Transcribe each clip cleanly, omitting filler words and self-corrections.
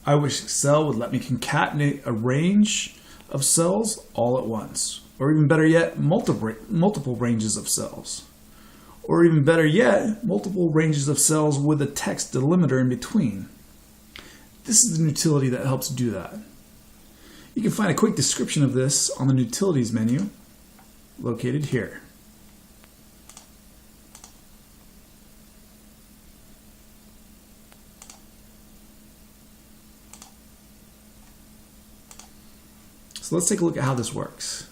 I wish Excel would let me concatenate a range of cells all at once, or even better yet, multiple ranges of cells. Or even better yet, multiple ranges of cells with a text delimiter in between. This is the Nutility that helps do that. You can find a quick description of this on the Nutilities menu, located here. So let's take a look at how this works.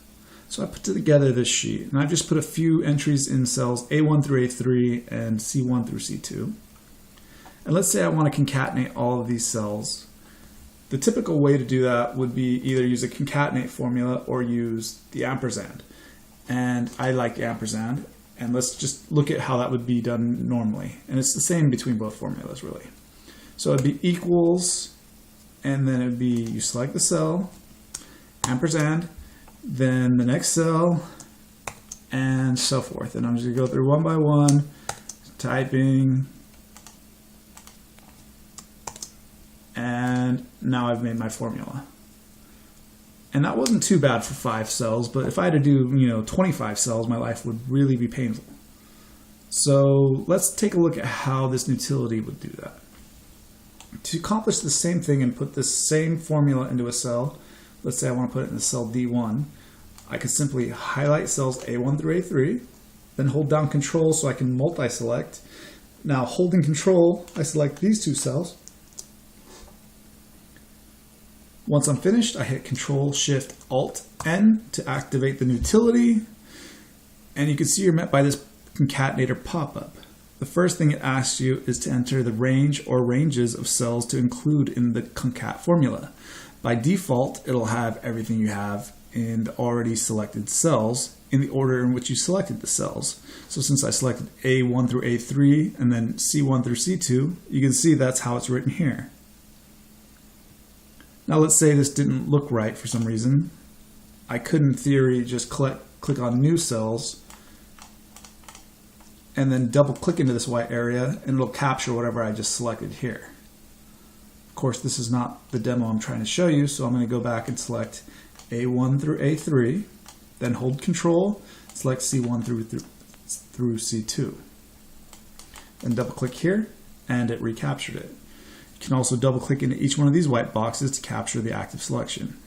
So I put together this sheet, and I've just put a few entries in cells A1 through A3 and C1 through C2. And let's say I want to concatenate all of these cells. The typical way to do that would be either use a concatenate formula or use the ampersand. And I like the ampersand, and let's just look at how that would be done normally. And it's the same between both formulas, really. So it'd be equals, and then it'd be you select the cell, ampersand, then the next cell, and so forth. And I'm just going to go through one by one, typing, and now I've made my formula. And that wasn't too bad for 5 cells, but if I had to do 25 cells, my life would really be painful. So let's take a look at how this Nutility would do that. To accomplish the same thing and put this same formula into a cell, let's say I want to put it in the cell D1, I could simply highlight cells A1 through A3, then hold down Control so I can multi-select. Now holding Control, I select these 2 cells. Once I'm finished, I hit CTRL Shift Alt N to activate the Nutility, and you can see you're met by this concatenator pop-up. The first thing it asks you is to enter the range or ranges of cells to include in the concat formula. By default, it'll have everything you have in the already selected cells in the order in which you selected the cells. So since I selected A1 through A3 and then C1 through C2, you can see that's how it's written here. Now let's say this didn't look right for some reason. I could in theory just click on new cells and then double click into this white area and it'll capture whatever I just selected here. Of course, this is not the demo I'm trying to show you, so I'm going to go back and select A1 through A3, then hold Control, select C1 through C2. Then double click here and it recaptured it. You can also double click into each one of these white boxes to capture the active selection.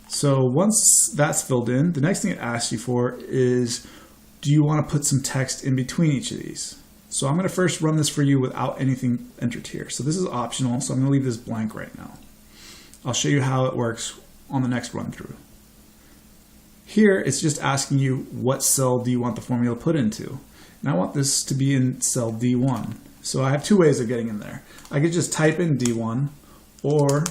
So once that's filled in, the next thing it asks you for is, do you want to put some text in between each of these? So I'm going to first run this for you without anything entered here. So this is optional, so I'm going to leave this blank right now. I'll show you how it works on the next run through. Here it's just asking you what cell do you want the formula put into. And I want this to be in cell D1. So I have 2 ways of getting in there. I could just type in D1, or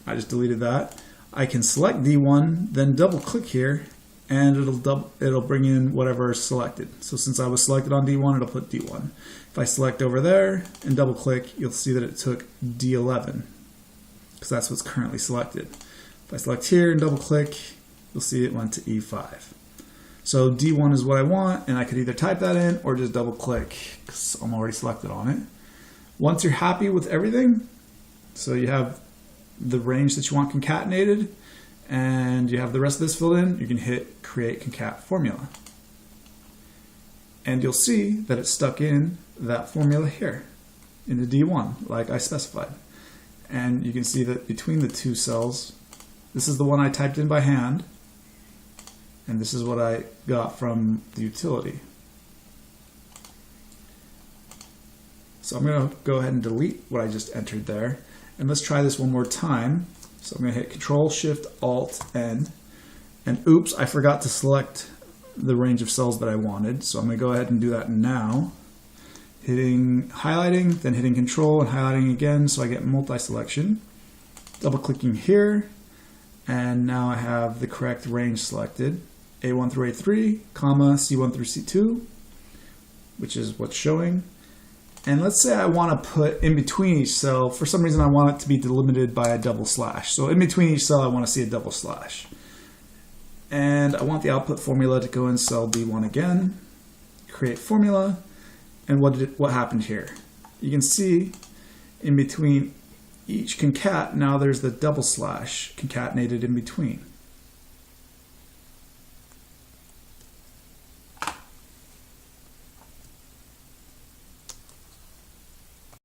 I just deleted that. I can select D1, then double click here, and it'll bring in whatever is selected. So since I was selected on D1, it'll put D1. If I select over there and double click, you'll see that it took D11, because that's what's currently selected. If I select here and double click, you'll see it went to E5. So D1 is what I want, and I could either type that in or just double click, because I'm already selected on it. Once you're happy with everything, so you have the range that you want concatenated, and you have the rest of this filled in, you can hit Create Concat Formula. And you'll see that it's stuck in that formula here, in the D1, like I specified. And you can see that between the 2 cells, this is the one I typed in by hand, and this is what I got from the utility. So I'm going to go ahead and delete what I just entered there. And let's try this one more time. So I'm going to hit CTRL Shift Alt N. And oops, I forgot to select the range of cells that I wanted. So I'm going to go ahead and do that now. Hitting highlighting, then hitting Control and highlighting again so I get multi-selection. Double clicking here. And now I have the correct range selected. A1 through A3, comma, C1 through C2, which is what's showing. And let's say I want to put in between each cell, for some reason I want it to be delimited by a double slash. So in between each cell I want to see a double slash. And I want the output formula to go in cell D1 again, create formula, and what happened here? You can see in between each concat, now there's the double slash concatenated in between.